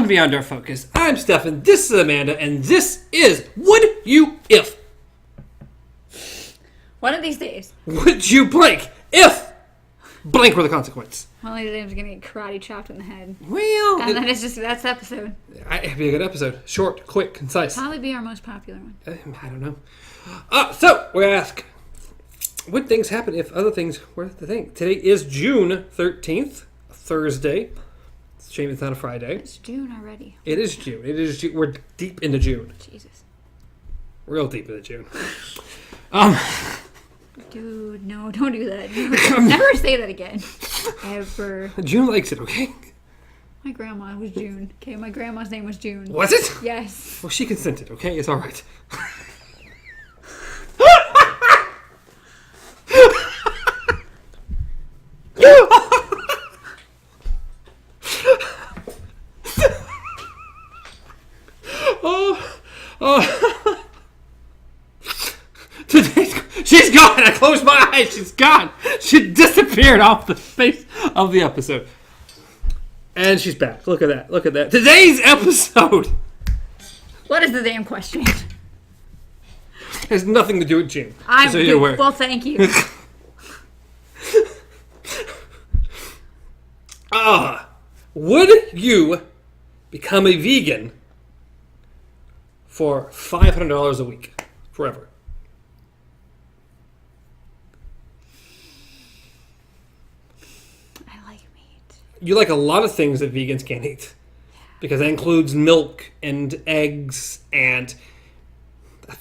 Welcome to Beyond Our Focus. I'm Stefan, this is Amanda, and this is Would You If? One of these days. Would you blank if blank were the consequence? One of these days I'm going to get karate chopped in the head. Well... And then that's the episode. It'd be a good episode. Short, quick, concise. Probably be our most popular one. I don't know. So, we ask, would things happen if other things were the thing? Today is June 13th, Thursday. It's a shame it's not a Friday. It's June already. It is June. We're deep into June. Jesus. Real deep into June. Dude, no, don't do that. Never say that again. Ever. June likes it, okay? My grandma was June. Okay, my grandma's name was June. Was it? Yes. Well, she consented, okay? It's all right. She's gone. I closed my eyes. She's gone. She disappeared off the face of the episode. And she's back. Look at that. Look at that. Today's episode. What is the damn question? Has nothing to do with June. So you're aware. Well, thank you. Would you become a vegan for $500 a week forever? I like meat. You like a lot of things that vegans can't eat. Because that includes milk and eggs and of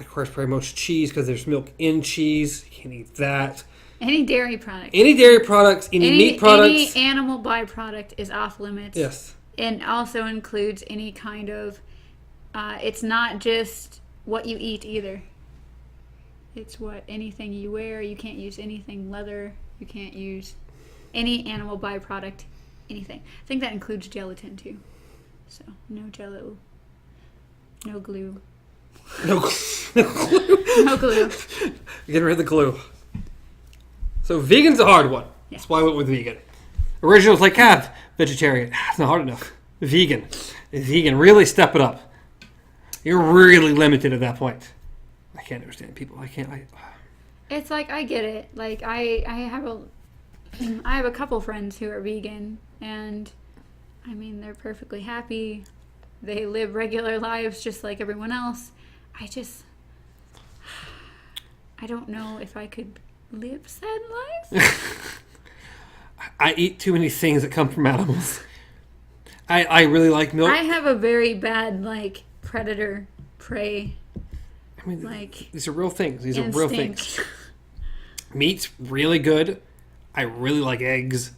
course probably most cheese because there's milk in cheese. You can't eat that. Any dairy product. Any dairy products, any meat products. Any animal byproduct is off limits. Yes. And also includes any kind of, it's not just what you eat either. It's anything you wear. You can't use anything leather. You can't use any animal byproduct, anything. I think that includes gelatin too. So, no Jell-O. No glue. No glue. No glue. Getting rid of the glue. So vegan's a hard one. Yeah. That's why I went with vegan. Original was like, vegetarian. It's not hard enough. Vegan. Really step it up. You're really limited at that point. I can't understand people. It's like, I get it. Like, I have a couple friends who are vegan, and I mean, they're perfectly happy. They live regular lives just like everyone else. I don't know if I could live said life. I eat too many things that come from animals. I really like milk. I have a very bad, predator, prey, I mean, these are real things. These are real things. Meat's really good. I really like eggs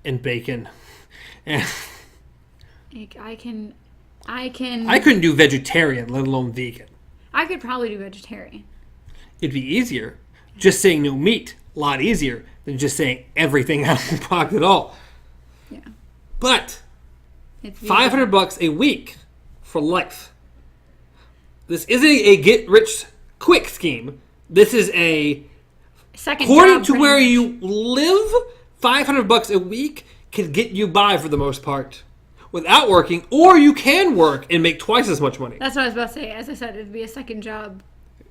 and bacon. And I couldn't do vegetarian, let alone vegan. I could probably do vegetarian. It'd be easier. Just saying no meat, a lot easier than just saying everything animal product at all. Yeah. But $500 a week for life. This isn't a get-rich-quick scheme. This is a according to where you live. $500 a week can get you by for the most part without working, or you can work and make twice as much money. That's what I was about to say. As I said, it'd be a second job.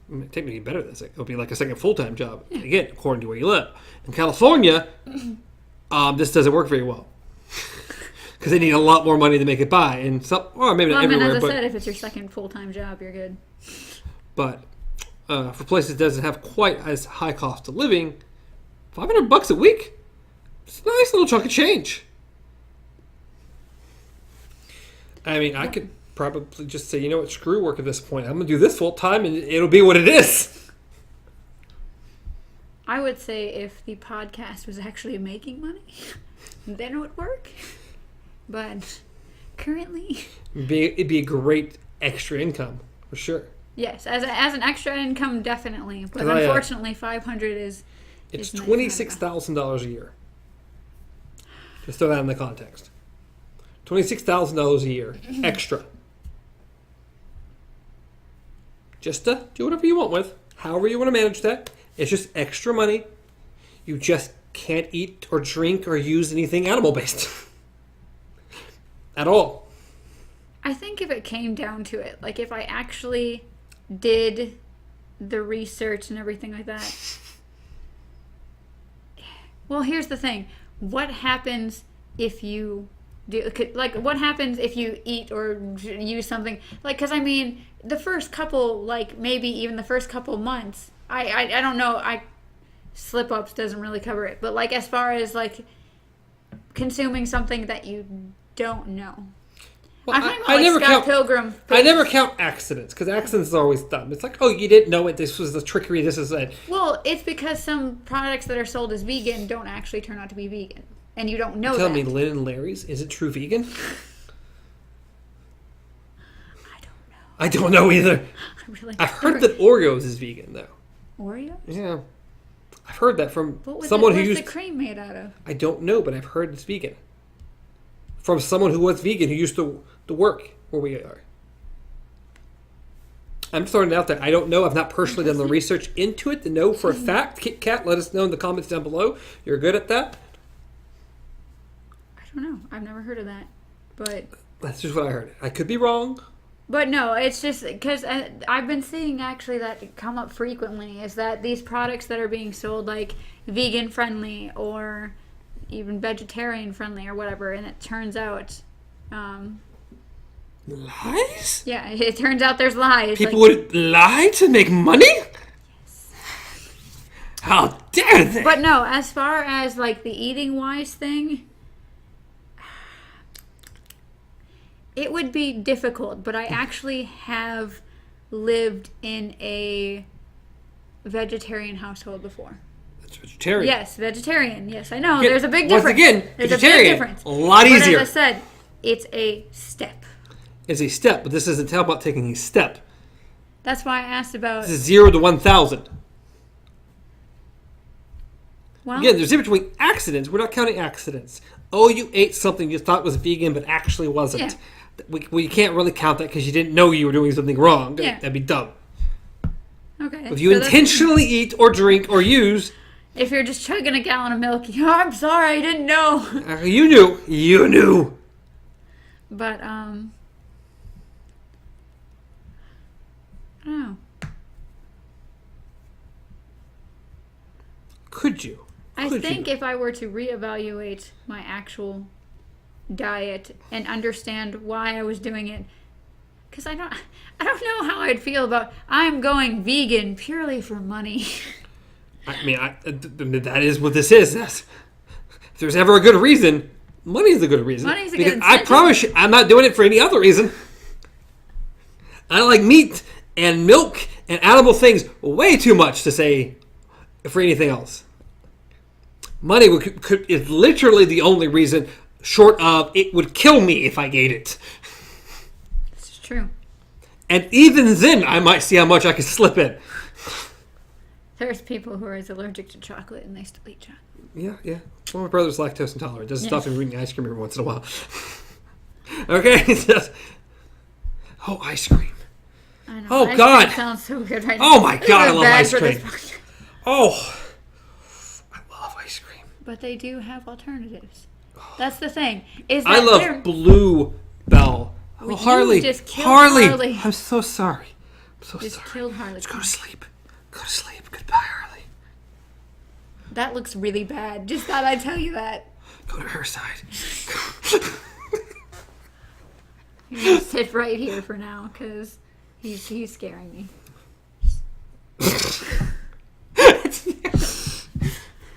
Technically better than this. It would be like a second full-time job. Yeah. Again, according to where you live. In California, this doesn't work very well. Because they need a lot more money to make it by. And maybe not everywhere. As I said, if it's your second full-time job, you're good. But for places that doesn't have quite as high cost of living, $500 a week, it's a nice little chunk of change. I mean, I could probably just say, you know what, screw work at this point. I'm going to do this full time and it'll be what it is. I would say if the podcast was actually making money, then it would work. But currently... It'd be a great extra income, for sure. Yes, as an extra income, definitely. But unfortunately, $500 is... It's $26,000 a year. Just throw that in the context. $26,000 a year, extra. Just to do whatever you want with, however you want to manage that. It's just extra money. You just can't eat or drink or use anything animal-based. At all. I think if it came down to it, like if I actually did the research and everything like that. Well, here's the thing. What happens if you do, like, what happens if you eat or use something? Like, because, I mean, the first couple, like, maybe even the first couple months, I don't know, slip-ups doesn't really cover it. But, like, as far as, like, consuming something that you don't know. Well, I'm talking about, like, Scott Pilgrim. I never count accidents, because accidents are always dumb. It's like, oh, you didn't know it. This was the trickery. This is it. Well, it's because some products that are sold as vegan don't actually turn out to be vegan. And you don't know that. Tell me, Lynn and Larry's isn't true vegan? I don't know. I don't know either. I've heard that Oreos is vegan, though. Oreos? Yeah. I've heard that from someone who used... What's the cream made out of? I don't know, but I've heard it's vegan. From someone who was vegan who used to work where we are. I'm throwing it out there. I don't know. I've not personally done the research into it to know for a fact. Kit Kat, let us know in the comments down below. You're good at that? I don't know. I've never heard of that. But that's just what I heard. I could be wrong. But no, it's just because I've been seeing actually that come up frequently is that these products that are being sold like vegan friendly or even vegetarian friendly or whatever, and it turns out lies? Yeah, it turns out there's lies. People would lie to make money? Yes. How dare they? But no, as far as like the eating wise thing, it would be difficult, but I actually have lived in a vegetarian household before. Vegetarian. Yes, vegetarian. Yes, I know. There's a big difference. Once again, there's vegetarian. A big difference. A lot easier. But as I said, it's a step. It's a step, but this isn't about taking a step. That's why I asked about... This is 0 to 1,000. Well, again, there's a difference between accidents. We're not counting accidents. Oh, you ate something you thought was vegan, but actually wasn't. Yeah. We can't really count that because you didn't know you were doing something wrong. Yeah. That'd be dumb. Okay. If you intentionally eat or drink or use... If you're just chugging a gallon of milk, oh, I'm sorry, I didn't know. You knew. You knew. But, I don't know. Could you? I think if I were to reevaluate my actual diet and understand why I was doing it, because I don't know how I'd feel about I'm going vegan purely for money. I mean, that is what this is. If there's ever a good reason, money is a good reason. Money's a good incentive. I promise you, I'm not doing it for any other reason. I like meat and milk and animal things way too much to say for anything else. Money is literally the only reason, short of it would kill me if I ate it. This is true. And even then, I might see how much I could slip in. There's people who are as allergic to chocolate and they still eat chocolate. Yeah. Well, my brother's lactose intolerant. Doesn't stop him from eating ice cream every once in a while. Okay? Ice cream. I know. Oh, ice God. Cream sounds so good right now. Oh, my God, I love ice cream. Oh, I love ice cream. But they do have alternatives. That's the thing. I love Blue Bell. Oh, Harley. Just killed Harley. I'm so sorry. Just killed Harley. Let's go to sleep. Go to sleep. Goodbye, Harley. That looks really bad. Just thought I'd tell you that. Go to her side. You're going to sit right here for now because he's scaring me.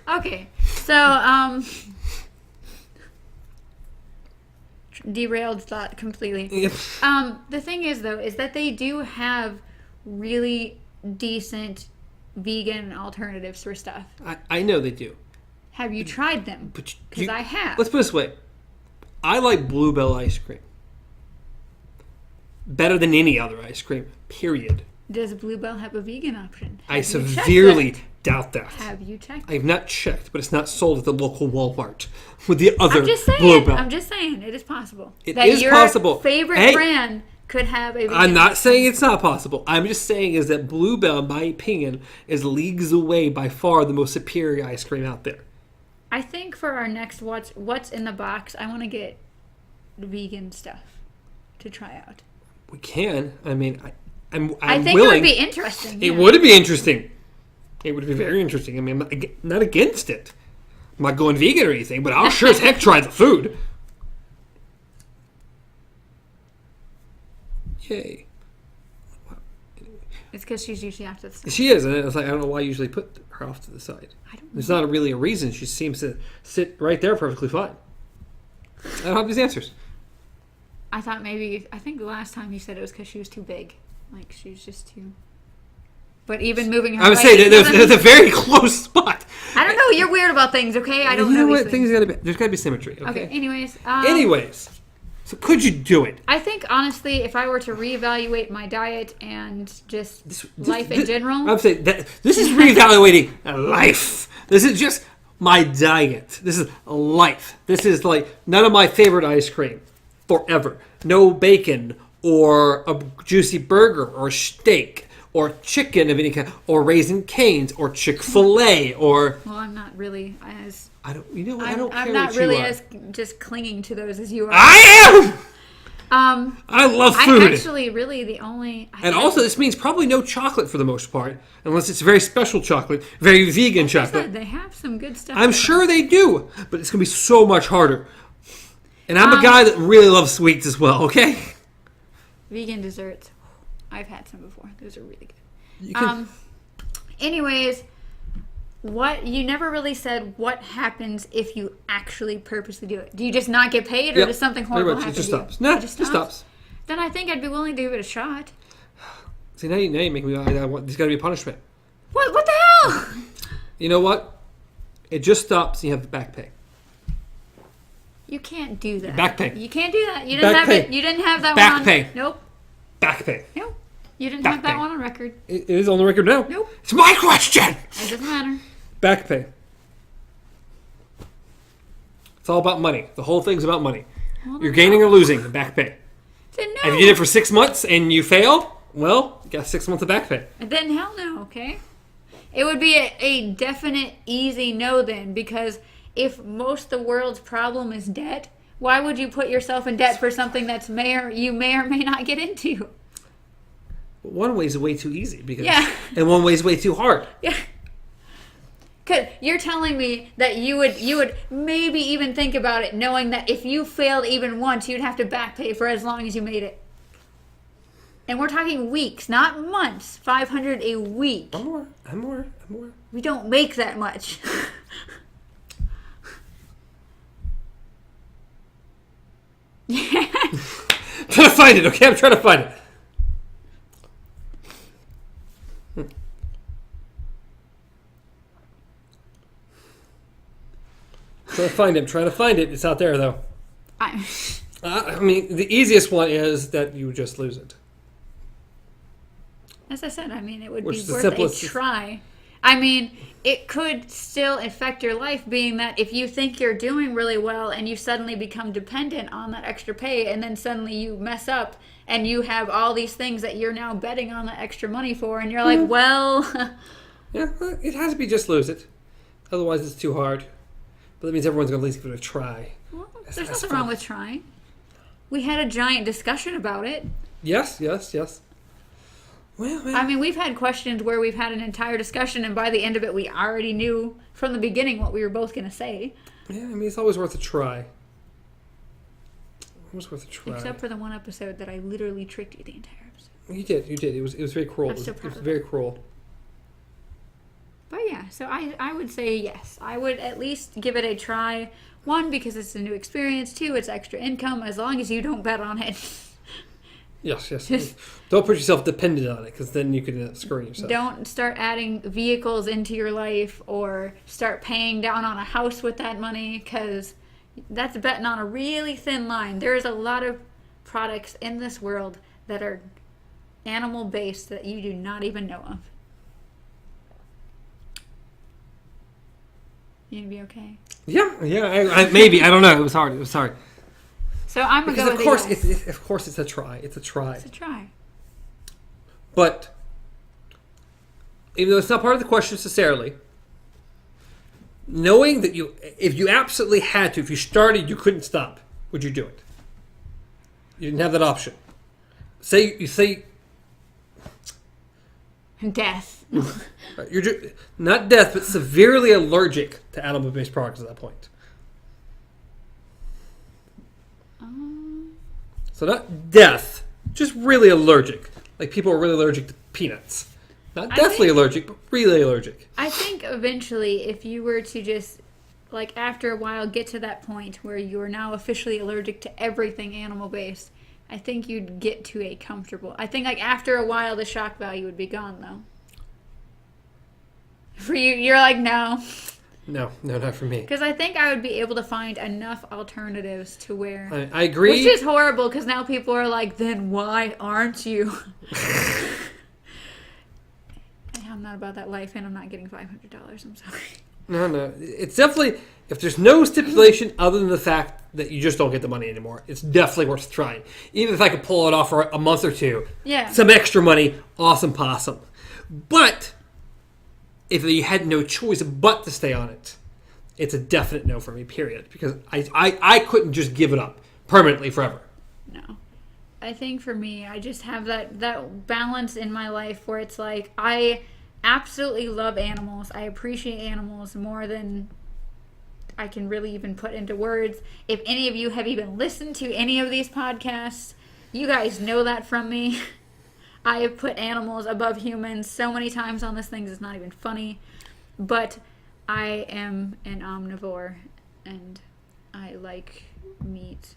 Okay. So, derailed thought completely. Yep. The thing is, though, is that they do have really decent vegan alternatives for stuff. I know they do. Have you tried them? Because I have. Let's put it this way. I like Blue Bell ice cream. Better than any other ice cream, period. Does Blue Bell have a vegan option? I severely doubt that. Have you checked? I have not checked, but it's not sold at the local Walmart with the other Blue Bell. I'm just saying, it is possible. It is possible. Your favorite brand could have a vegan I'm not option. saying it's not possible. I'm just saying is that Blue Bell, in my opinion, is leagues away by far the most superior ice cream out there. I think for our next what's in the box, I want to get vegan stuff. to try out? We can. I mean, I'm I think willing. it would be interesting. It would be interesting. It would be very interesting. I mean, I'm not against it. I'm not going vegan or anything, but I'll sure as heck try the food. Yay. It's because she's usually off to the side. She is, and it's like, I don't know why I usually put her off to the side. I don't know. There's not really a reason. She seems to sit right there perfectly fine. I don't have these answers. I think the last time you said it was because she was too big. Like, she was just too... But even moving her... I would say there's a very close spot. I don't know. You're weird about things, okay? I don't know know what? There's got to be symmetry, okay? Anyways. So could you do it? I think, honestly, if I were to reevaluate my diet and just life in general... I would say that this is reevaluating life. This is just my diet. This is life. This is like none of my favorite ice cream forever. No bacon or a juicy burger or steak or chicken of any kind or Raisin Cane's or Chick-fil-A or... Well, I'm not really as... I don't care what you are. I'm not really as just clinging to those as you are. I am! I love food. I'm actually really the only... And also, this means probably no chocolate for the most part, unless it's very special chocolate, very vegan chocolate. They have some good stuff. I'm sure they do, but it's going to be so much harder. And I'm a guy that really loves sweets as well, okay? Vegan desserts. I've had some before. Those are really good. Anyways... What you never really said what happens if you actually purposely do it. Do you just not get paid, or does something horrible happen? It just to you? stops. No, it just stops. Then I think I'd be willing to give it a shot. See, now you make me. There's got to be a punishment. What the hell? You know what? It just stops. And you have the back pay. You can't do that. Back pay. You can't do that. You didn't have it. You didn't have that back one on. Pay. Nope. Back pay. Nope. You didn't back have that pay. one on record. It is on the record now. Nope. It's my question. It doesn't matter. Back pay. It's all about money. The whole thing's about money. Well, you're gaining or losing the back pay. Then no. If you did it for 6 months and you fail, well, you got 6 months of back pay. Then hell no, okay? It would be a definite easy no then, because if most of the world's problem is debt, why would you put yourself in debt for something that's you may or may not get into? One way is way too easy and one way is way too hard. Yeah. Cause you're telling me that you would maybe even think about it, knowing that if you failed even once, you'd have to back pay for as long as you made it. And we're talking weeks, not months. $500 a week. I'm more. We don't make that much. I'm trying to find it, okay? I'm trying to find it. I'm trying to find it. It's out there, though. I mean, the easiest one is that you just lose it. As I said, I mean, it would be worth a try. I mean, it could still affect your life, being that if you think you're doing really well and you suddenly become dependent on that extra pay, and then suddenly you mess up and you have all these things that you're now betting on that extra money for, and you're like, well... Yeah, it has to be just lose it. Otherwise, it's too hard. But that means everyone's going to at least give it a try. Well, there's nothing wrong with trying. We had a giant discussion about it. Yes. Well, I mean, we've had questions where we've had an entire discussion, and by the end of it, we already knew from the beginning what we were both going to say. Yeah, I mean, it's always worth a try. Always worth a try. Except for the one episode that I literally tricked you the entire episode. You did. It was very cruel. It was very cruel. But yeah, so I would say yes. I would at least give it a try. One, because it's a new experience. Two, it's extra income, as long as you don't bet on it. Yes. Don't put yourself dependent on it, because then you could end up screwing yourself. Don't start adding vehicles into your life or start paying down on a house with that money, because that's betting on a really thin line. There's a lot of products in this world that are animal-based that you do not even know of. You gonna be okay? Yeah. Maybe. I don't know. It was hard. So I'm gonna go with yes. Of course, it's a try. It's a try. But even though it's not part of the question necessarily, knowing that if you absolutely had to, if you started, you couldn't stop, would you do it? You didn't have that option. You say death. you're not death, but severely allergic to animal-based products at that point. So not death, just really allergic. Like people are really allergic to peanuts. Not deathly allergic, but really allergic. I think eventually, if you were to just, like, after a while, get to that point where you are now officially allergic to everything animal-based, I think you'd get to a comfortable... I think, like, after a while, the shock value would be gone, though. For you, you're like, no. No, not for me. Because I think I would be able to find enough alternatives to where... I agree. Which is horrible, because now people are like, then why aren't you? I'm not about that life, and I'm not getting $500. I'm sorry. No. It's definitely... If there's no stipulation other than the fact that you just don't get the money anymore, it's definitely worth trying. Even if I could pull it off for a month or two. Yeah. Some extra money, awesome possum. But... if you had no choice but to stay on it, it's a definite no for me, period. Because I couldn't just give it up permanently forever. No. I think for me, I just have that balance in my life where it's like, I absolutely love animals. I appreciate animals more than I can really even put into words. If any of you have even listened to any of these podcasts, you guys know that from me. I have put animals above humans so many times on this thing, it's not even funny. But I am an omnivore, and I like meat.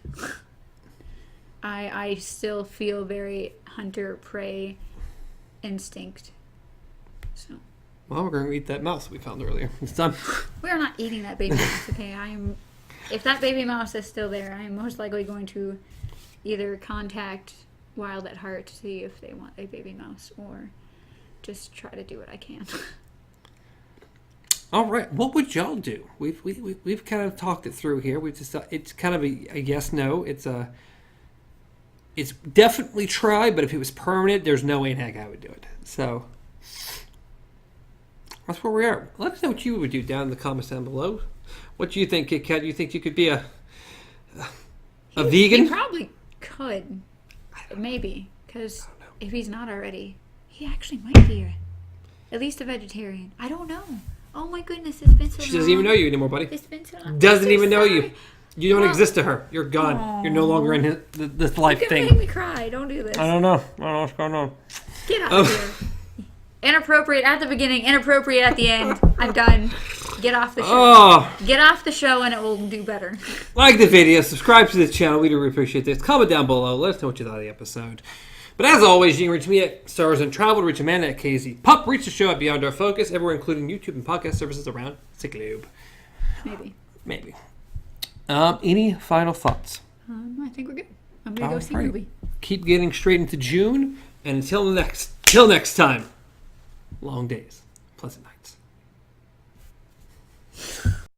I still feel very hunter-prey instinct. So. Well, we're going to eat that mouse we found earlier. It's done. We are not eating that baby mouse, okay? If that baby mouse is still there, I am most likely going to either contact Wild at Heart to see if they want a baby mouse, or just try to do what I can. All right, what would y'all do? We've kind of talked it through here. We've just it's kind of a yes no. It's definitely try, but if it was permanent, there's no way in heck I would do it. So that's where we are. Let us know what you would do down in the comments down below. What do you think, Kit Kat? Do you think you could be a vegan? He probably could. Maybe, because if he's not already, he actually might be at least a vegetarian. I don't know. Oh my goodness, it's been so long. She doesn't even know you anymore, buddy. It's been so long. Doesn't even know you. You don't exist to her. You're gone. Aww. You're no longer in this life You're thing. gonna make me cry. Don't do this. I don't know what's going on. Get out of here. Inappropriate at the beginning, inappropriate at the end. I'm done. Get off the show. Oh. Get off the show and it will do better. Like the video, subscribe to this channel. We do really appreciate this. Comment down below. Let us know what you thought of the episode. But as always, you can reach me at Stars and Travel, reach Amanda at KZ Pup, reach the show at Beyond Our Focus, everywhere including YouTube and podcast services around the globe. Maybe. Any final thoughts? I think we're good. I'm going to go see a movie. Keep getting straight into June, and until next time, long days, pleasant nights.